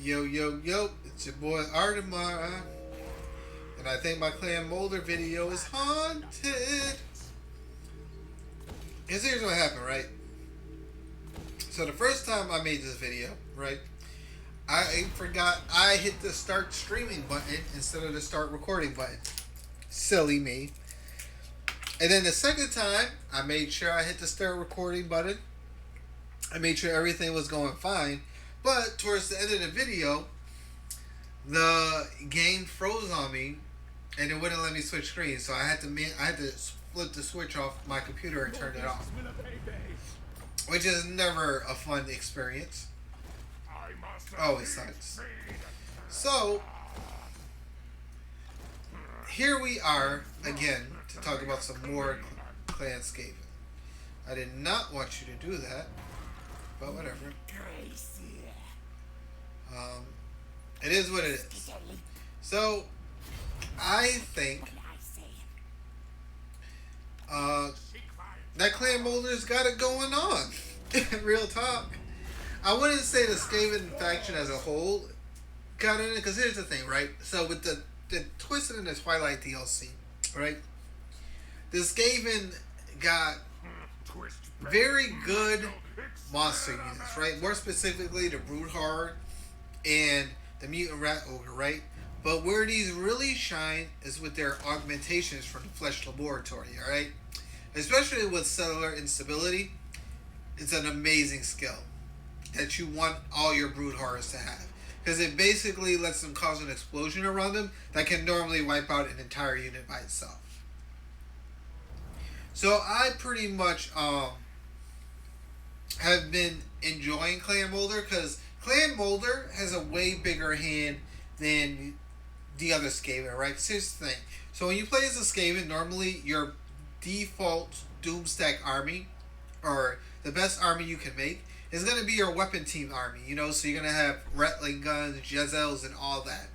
Yo, yo, yo, it's your boy Artemar, and I think my clan Moulder video is haunted. Here's what happened, right? So the first time I made this video, right, I forgot I hit the start streaming button instead of the start recording button. Silly me. And then the second time, I made sure I hit the start recording button. I made sure everything was going fine. But towards the end of the video, the game froze on me, and it wouldn't let me switch screens. So I had to flip the switch off my computer and turn it off, which is never a fun experience. Always sucks. So here we are again to talk about some more Clanscaping. I did not want you to do that, but whatever. Um, it is what it is. So I think uh, that Clan Moulder's got it going on. Real talk. I wouldn't say the Skaven faction as a whole got in it, because here's the thing, right? So with the Twisted in the Twilight DLC, right? The Skaven got very good monster units, right? More specifically, the Broodhard and the Mutant Rat Ogre, right? But where these really shine is with their augmentations from the Flesh Laboratory, alright? Especially with cellular instability, it's an amazing skill that you want all your brood horrors to have, because it basically lets them cause an explosion around them that can normally wipe out an entire unit by itself. So I pretty much have been enjoying Clan Moulder, because Clan Moulder has a way bigger hand than the other Skaven, right? Because here's the thing. So when you play as a Skaven, normally your default Doomstack army, or the best army you can make, is going to be your weapon team army, you know? So you're going to have Ratling guns, Jezels, and all that.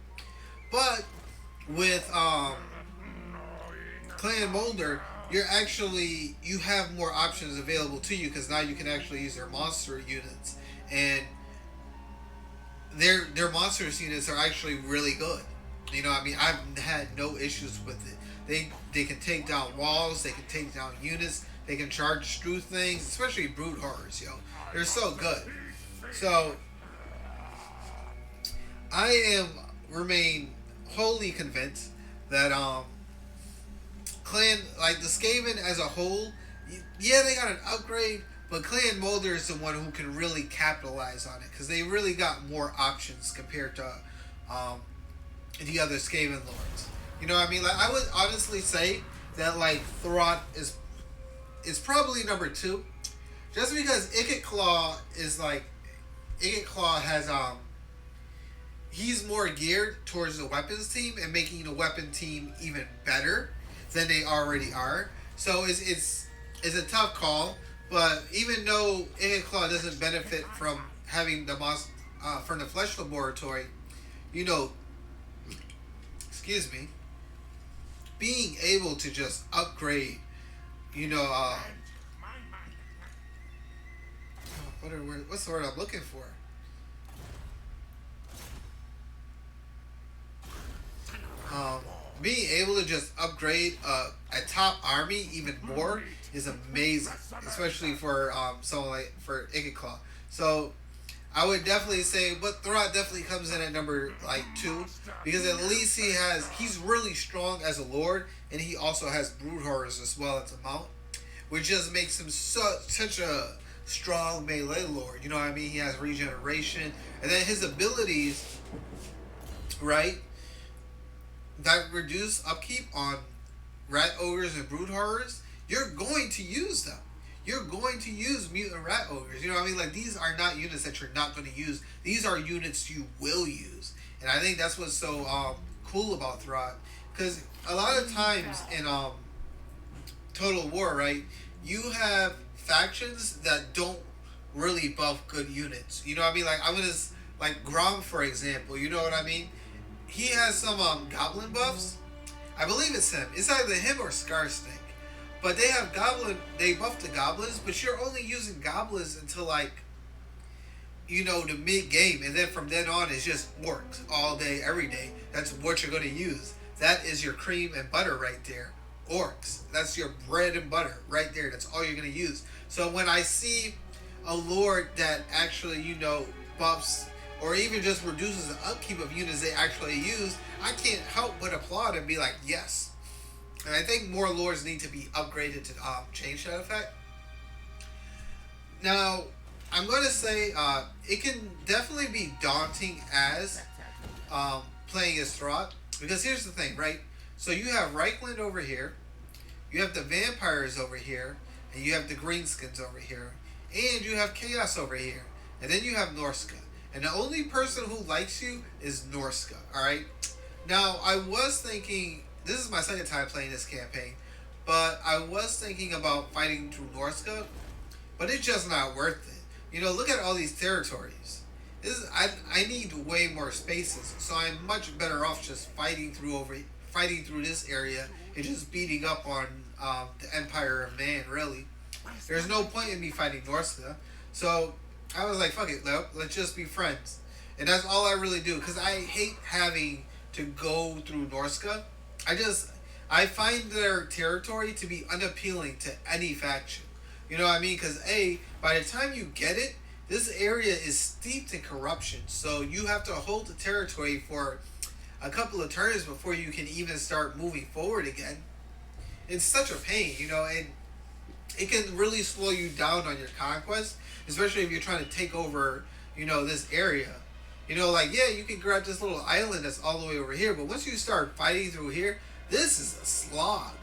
But with Clan Moulder, you have more options available to you, because now you can actually use their monster units, and their monsters units are actually really good. You know, I mean, I've had no issues with it. They can take down walls, they can take down units, they can charge through things, especially brood horrors, yo. They're so good. So I remain wholly convinced that Clan, like the Skaven as a whole, yeah, they got an upgrade, but Clan Moulder is the one who can really capitalize on it, because they really got more options compared to the other Skaven lords. You know what I mean? Like, I would honestly say that like Throt is probably number two, just because Ikit Claw has he's more geared towards the weapons team and making the weapon team even better than they already are. So it's a tough call. But even though Ikit Claw doesn't benefit from having from the Flesh Laboratory, you know, excuse me, being able to just upgrade, you know, what's the word I'm looking for? Being able to just upgrade a top army even more is amazing, especially for someone like for Ikit. So I would definitely say, but Thorot definitely comes in at number like two, because at least he's really strong as a lord, and he also has brood horrors as well as a mount, which just makes him such a strong melee lord. You know what I mean? He has regeneration, and then his abilities, right, that reduce upkeep on rat ogres and brood horrors. You're going to use them. You're going to use mutant rat ogres. You know what I mean? Like, these are not units that you're not going to use. These are units you will use. And I think that's what's so cool about Throt. Because a lot of times in Total War, right, you have factions that don't really buff good units. You know what I mean? Like, like Grom, for example. You know what I mean? He has some goblin buffs. I believe it's him. It's either him or Scarsnake. But they buff the goblins, but you're only using goblins until like the mid game, and then from then on it's just orcs all day, every day. That's what you're going to use. That is your cream and butter right there. Orcs. That's your bread and butter right there. That's all you're going to use. So when I see a lord that actually, buffs or even just reduces the upkeep of units they actually use, I can't help but applaud and be like, yes. And I think more lords need to be upgraded to change that effect. Now, I'm going to say it can definitely be daunting as playing as Throt. Because here's the thing, right? So you have Reichland over here, you have the vampires over here, and you have the greenskins over here, and you have Chaos over here, and then you have Norska. And the only person who likes you is Norska, alright? Now, I was thinking, this is my second time playing this campaign, but I was thinking about fighting through Norska, but it's just not worth it. Look at all these territories. I need way more spaces, so I'm much better off just fighting through this area and just beating up on the Empire of Man. Really, there's no point in me fighting Norska. So I was like, fuck it, let's just be friends, and that's all I really do. Because I hate having to go through Norska. I find their territory to be unappealing to any faction. You know what I mean? Because by the time you get it, this area is steeped in corruption, so you have to hold the territory for a couple of turns before you can even start moving forward again. It's such a pain, and it can really slow you down on your conquest, especially if you're trying to take over, this area. You can grab this little island that's all the way over here, but once you start fighting through here, this is a slog.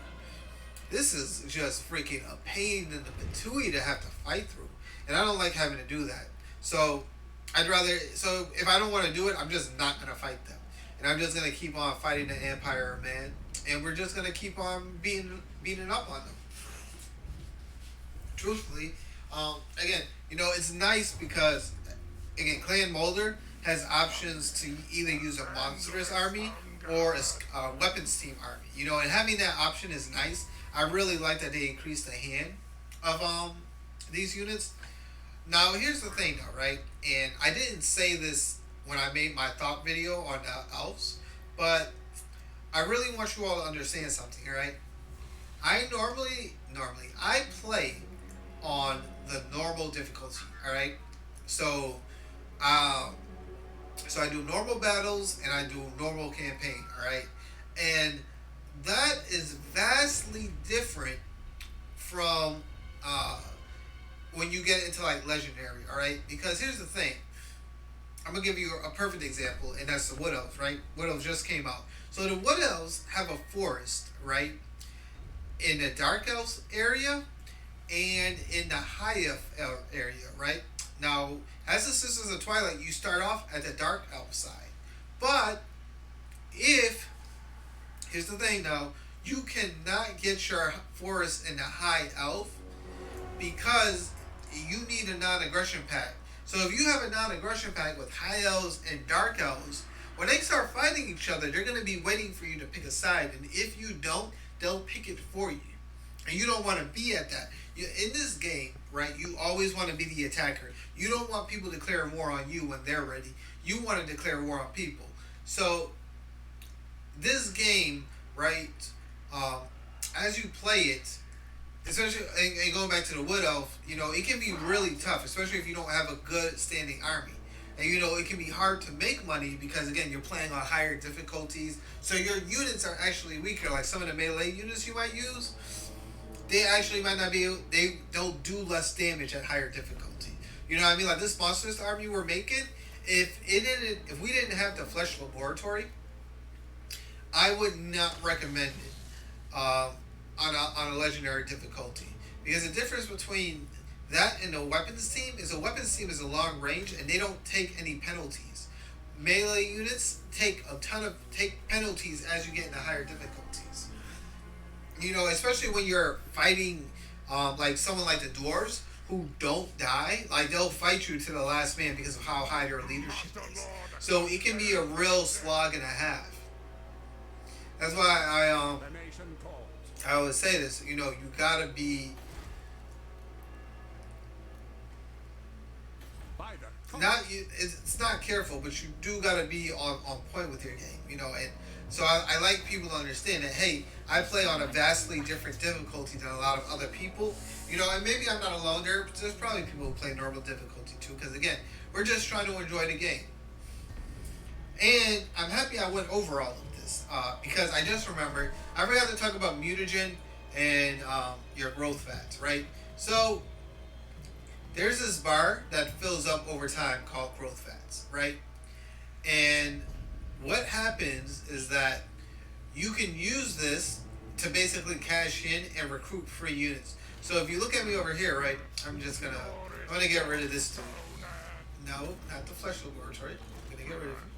This is just freaking a pain in the patooey to have to fight through. And I don't like having to do that. So if I don't want to do it, I'm just not going to fight them. And I'm just going to keep on fighting the Empire, man. And we're just going to keep on beating up on them. Truthfully, again, it's nice because, again, Clan Moulder has options to either use a monstrous army or a weapons team army. And having that option is nice. I really like that they increased the hand of these units. Now, here's the thing, though, right? And I didn't say this when I made my thought video on elves, but I really want you all to understand something, right? I normally I play on the normal difficulty, all right? So I do normal battles and I do normal campaign, all right? And that is vastly different from when you get into like legendary, all right? Because here's the thing. I'm gonna give you a perfect example, and that's the Wood Elves, right? Wood Elves just came out. So the Wood Elves have a forest, right? In the Dark Elves area and in the High Elf area, right? Now, as the Sisters of Twilight, you start off at the Dark Elf side. But here's the thing though, you cannot get your forest in the High Elf because you need a non-aggression pact. So if you have a non-aggression pact with High Elves and Dark Elves, when they start fighting each other, they're going to be waiting for you to pick a side. And if you don't, they'll pick it for you. And you don't want to be at that. In this game, right, you always want to be the attacker. You don't want people to declare war on you when they're ready. You want to declare war on people. So this game, right, as you play it, especially and going back to the Wood Elf, it can be really tough, especially if you don't have a good standing army. And it can be hard to make money because, again, you're playing on higher difficulties. So your units are actually weaker. Like some of the melee units you might use, they actually might not be, they'll do less damage at higher difficulty. You know what I mean? Like this monstrous army we're making, if we didn't have the Flesh Laboratory, I would not recommend it on a legendary difficulty. Because the difference between that and a weapons team is a weapons team is a long range and they don't take any penalties. Melee units take penalties as you get into higher difficulties. Especially when you're fighting like someone like the dwarves who don't die, like they'll fight you to the last man because of how high their leadership is. So it can be a real slog and a half. That's why I always say this, you gotta be not you. It's not careful, but you do gotta be on point with your game, And so I like people to understand that. Hey, I play on a vastly different difficulty than a lot of other people, And maybe I'm not alone there. But there's probably people who play normal difficulty too, because again, we're just trying to enjoy the game. And I'm happy I went over all of this because I just remembered I forgot to talk about mutagen and your growth fats, right? So there's this bar that fills up over time called growth fats, right? And what happens is that you can use this to basically cash in and recruit free units. So if you look at me over here, right, I'm gonna get rid of this dude. No, not the flesh laboratory. I'm gonna get rid of him.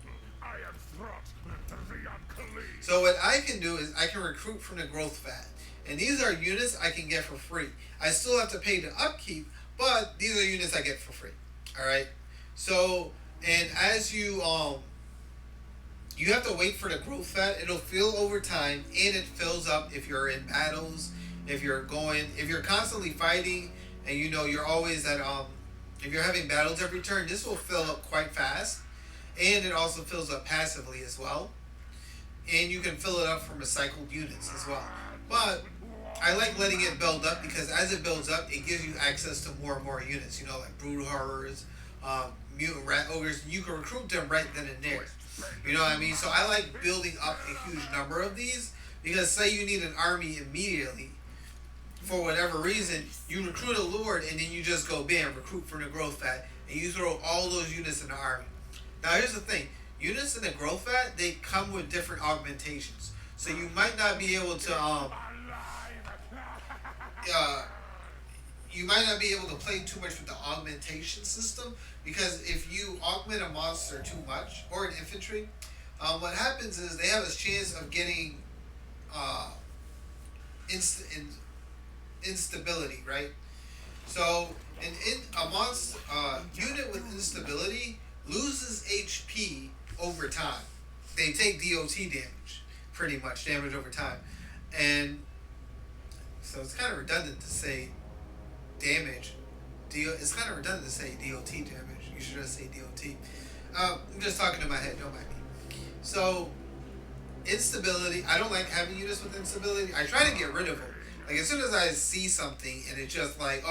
So what I can do is I can recruit from the growth fat. And these are units I can get for free. I still have to pay the upkeep, but these are units I get for free. Alright? So, and as you have to wait for the growth fat. It'll fill over time, and it fills up if you're in battles, if you're constantly fighting, and you're always if you're having battles every turn, this will fill up quite fast. And it also fills up passively as well. And you can fill it up from recycled units as well. But I like letting it build up because as it builds up, it gives you access to more and more units. Like brood horrors, mutant rat ogres. You can recruit them right then and there. You know what I mean? So I like building up a huge number of these because say you need an army immediately for whatever reason, you recruit a lord and then you just go bam, recruit from the growth fat, and you throw all those units in the army. Now here's the thing. Units in the growth fat, they come with different augmentations. So you might not be able to you might not be able to play too much with the augmentation system because if you augment a monster too much or an infantry, what happens is they have a chance of getting instability, right? So a monster unit with instability loses HP over time. They take DOT damage, pretty much damage over time, and so it's kind of redundant to say damage. It's kind of redundant to say DOT damage. You should just say DOT. I'm just talking in my head. Don't mind me. So instability. I don't like having units with instability. I try to get rid of them. Like as soon as I see something and it's just like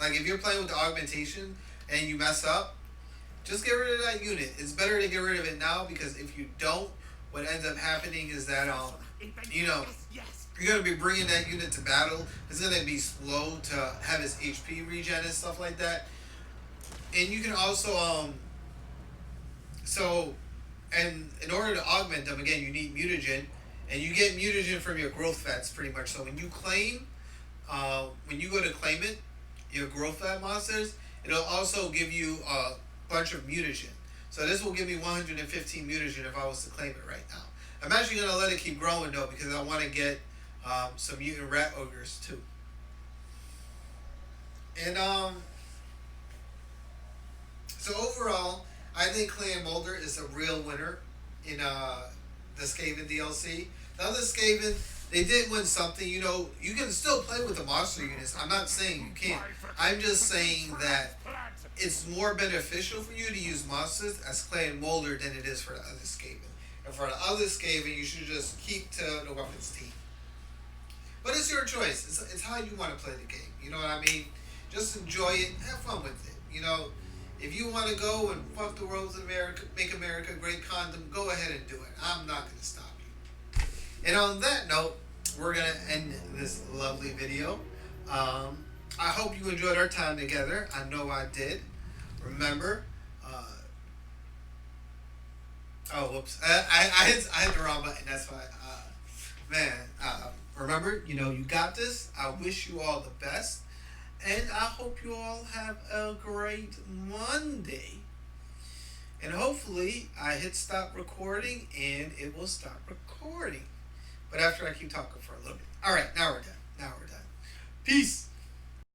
if you're playing with the augmentation and you mess up, just get rid of that unit. It's better to get rid of it now because if you don't, what ends up happening is that you're going to be bringing that unit to battle. It's going to be slow to have its HP regen and stuff like that. And you can also and in order to augment them, again, you need mutagen, and you get mutagen from your growth fats pretty much. So when you go to claim it, your growth fat monsters, it'll also give you a bunch of mutagen. So this will give me 115 mutagen if I was to claim it right now. I'm actually going to let it keep growing though because I want to get some mutant rat ogres too. And so overall, I think Clan Moulder is a real winner in the Skaven DLC. The other Skaven, they did win something. You can still play with the monster units. I'm not saying you can't. I'm just saying that it's more beneficial for you to use monsters as Clan Moulder than it is for the other Skaven. And for the other Skaven, you should just keep to the weapons team. But it's your choice. It's how you want to play the game. You know what I mean? Just enjoy it. Have fun with it. If you want to go and fuck the world with America, make America a great condom, go ahead and do it. I'm not going to stop you. And on that note, we're going to end this lovely video. I hope you enjoyed our time together. I know I did. Remember, whoops. I hit the wrong button. That's why. Remember, you got this. I wish you all the best. And I hope you all have a great Monday. And hopefully I hit stop recording and it will stop recording. But after I keep talking for a little bit. Alright, now we're done. Peace.